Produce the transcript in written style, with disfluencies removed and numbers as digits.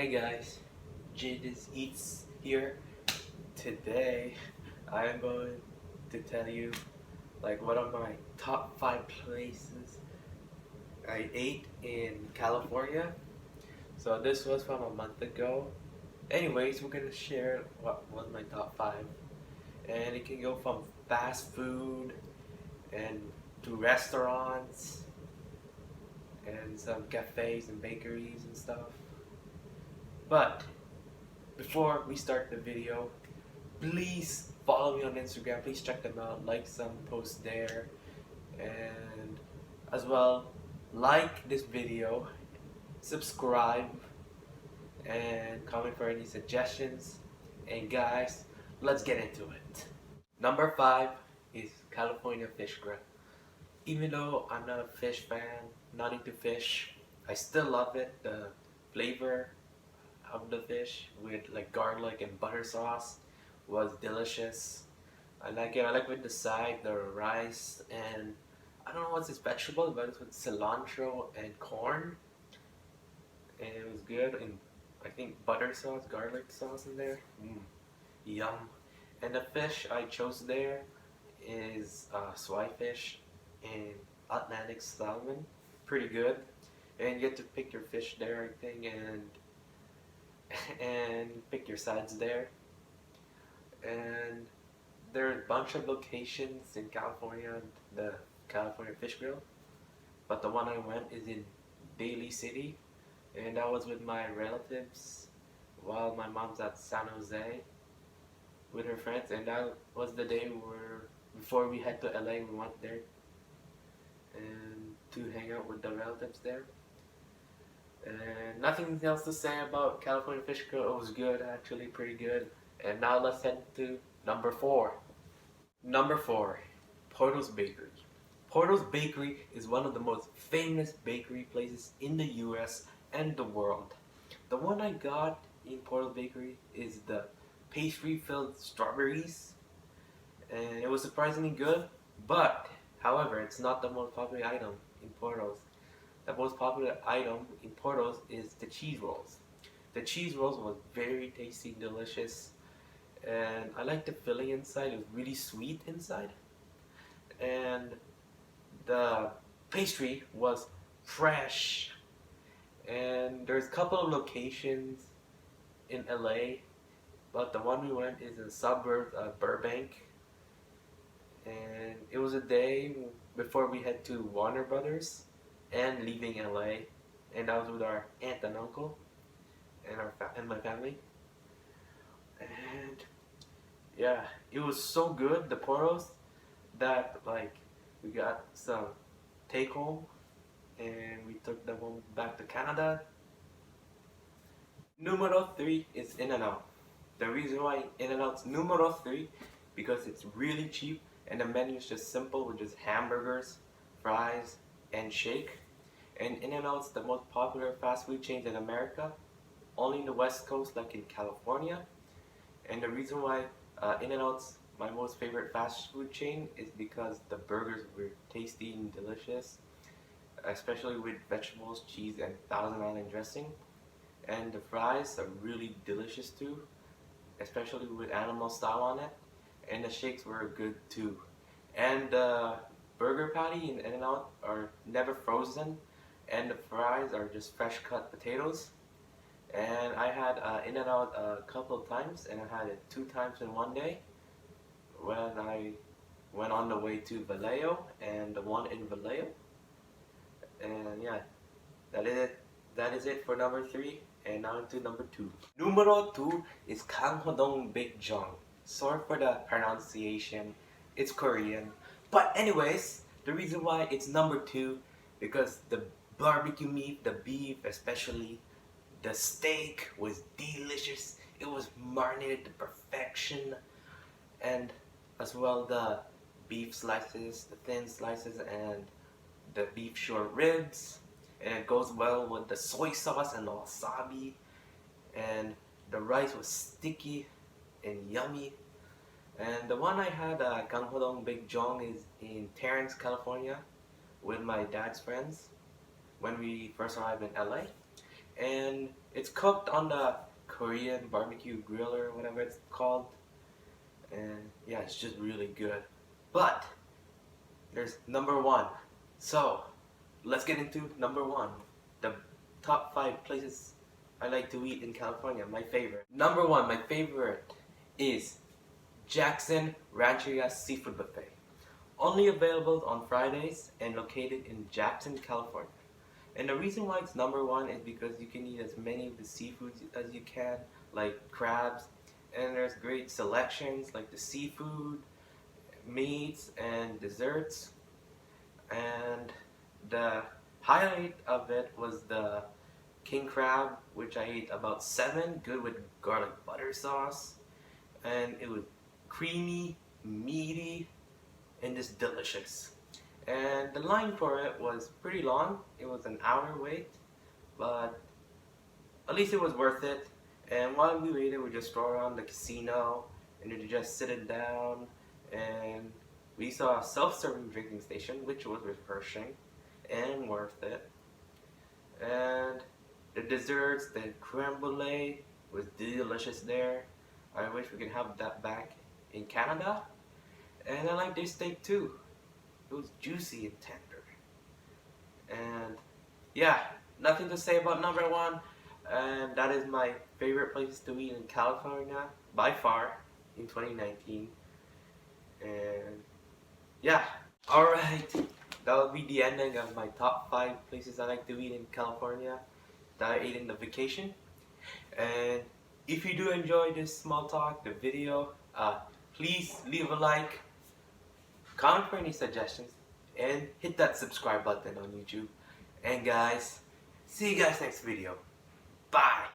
Hey guys, JDizzEats here. Today I'm going to tell you one of my top 5 places I ate in California. So this was from a month ago. Anyways, we're gonna share what was my top 5, and it can go from fast food and to restaurants and some cafes and bakeries and stuff. But before we start the video, please follow me on Instagram. Please check them out. Like some posts there, and as well, like this video, subscribe, and comment for any suggestions. And guys, let's get into it. Number 5 is California Fish Grill. Even though I'm not a fish fan, not into fish, I still love it. The flavor of the fish with garlic and butter sauce was delicious. I like it. I like with the side, the rice, and I don't know what's this vegetable, but it's with cilantro and corn, and it was good. And I think butter sauce, garlic sauce in there. Yum. And the fish I chose there is swai fish and Atlantic salmon. Pretty good. And you get to pick your fish there, I think, and pick your sides there. And there are a bunch of locations in California, the California Fish Grill, but the one I went is in Daly City, and I was with my relatives while my mom's at San Jose with her friends, and that was the day before we head to LA, we went there and to hang out with the relatives there. And nothing else to say about California Fish Grill. It was good, actually, pretty good. And now let's head to number 4. Number 4, Portos Bakery. Portos Bakery is one of the most famous bakery places in the US and the world. The one I got in Portos Bakery is the pastry-filled strawberries, and it was surprisingly good. But, however, it's not the most popular item in Portos. The most popular item in Portos is the cheese rolls. The cheese rolls was very tasty, delicious, and I like the filling inside. It was really sweet inside, and the pastry was fresh. And there's a couple of locations in LA, but the one we went is in the suburbs of Burbank, and it was a day before we head to Warner Brothers and leaving LA, and I was with our aunt and uncle and my family, and yeah, it was so good, the Portos, that we got some take home and we took them home back to Canada. Numero 3 is In-N-Out. The reason why In-N-Out's numero 3, because it's really cheap and the menu is just simple with just hamburgers, fries, and shake. And In-N-Out's the most popular fast food chain in America, only in the West Coast, like in California. And the reason why In-N-Out's my most favorite fast food chain is because the burgers were tasty and delicious, especially with vegetables, cheese, and Thousand Island dressing. And the fries are really delicious too, especially with animal style on it. And the shakes were good too. And the burger patty in In-N-Out are never frozen, and the fries are just fresh cut potatoes. And I had In-N-Out a couple of times, and I had it 2 times in one day when I went on the way to Vallejo and the one in Vallejo. And yeah, that is it. That is it for number 3, and now into number 2. Numero 2 is Kang Baekjeong. Sorry for the pronunciation, it's Korean. But anyways, the reason why it's number 2, because the barbecue meat, the beef especially, the steak was delicious. It was marinated to perfection, and as well the beef slices, the thin slices, and the beef short ribs, and it goes well with the soy sauce and the wasabi, and the rice was sticky and yummy. And the one I had, Kang Baekjeong, is in Terrence, California, with my dad's friends when we first arrived in LA. and it's cooked on the Korean barbecue grill or whatever it's called. And yeah, it's just really good. But there's number one. So let's get into number one. The top 5 places I like to eat in California. My favorite. Number one, my favorite is Jackson Rancheria Seafood Buffet. Only available on Fridays and located in Jackson, California. And the reason why it's number one is because you can eat as many of the seafoods as you can, like crabs, and there's great selections like the seafood, meats, and desserts. And the highlight of it was the king crab, which I ate about 7, good with garlic butter sauce, and it was creamy, meaty, and just delicious. And the line for it was pretty long. It was an hour wait, but at least it was worth it. And while we waited, we just strolled around the casino and we just sitting down, and we saw a self-serving drinking station, which was refreshing and worth it. And the desserts, the creme brulee was delicious there. I wish we could have that back in Canada. And I like their steak too. It was juicy and tender. And yeah, nothing to say about number one. And that is my favorite place to eat in California by far in 2019. And yeah, alright. That will be the ending of my top 5 places I like to eat in California that I ate in the vacation. And if you do enjoy this small talk, the video, please leave a like, comment for any suggestions, and hit that subscribe button on YouTube. And guys, see you guys next video. Bye!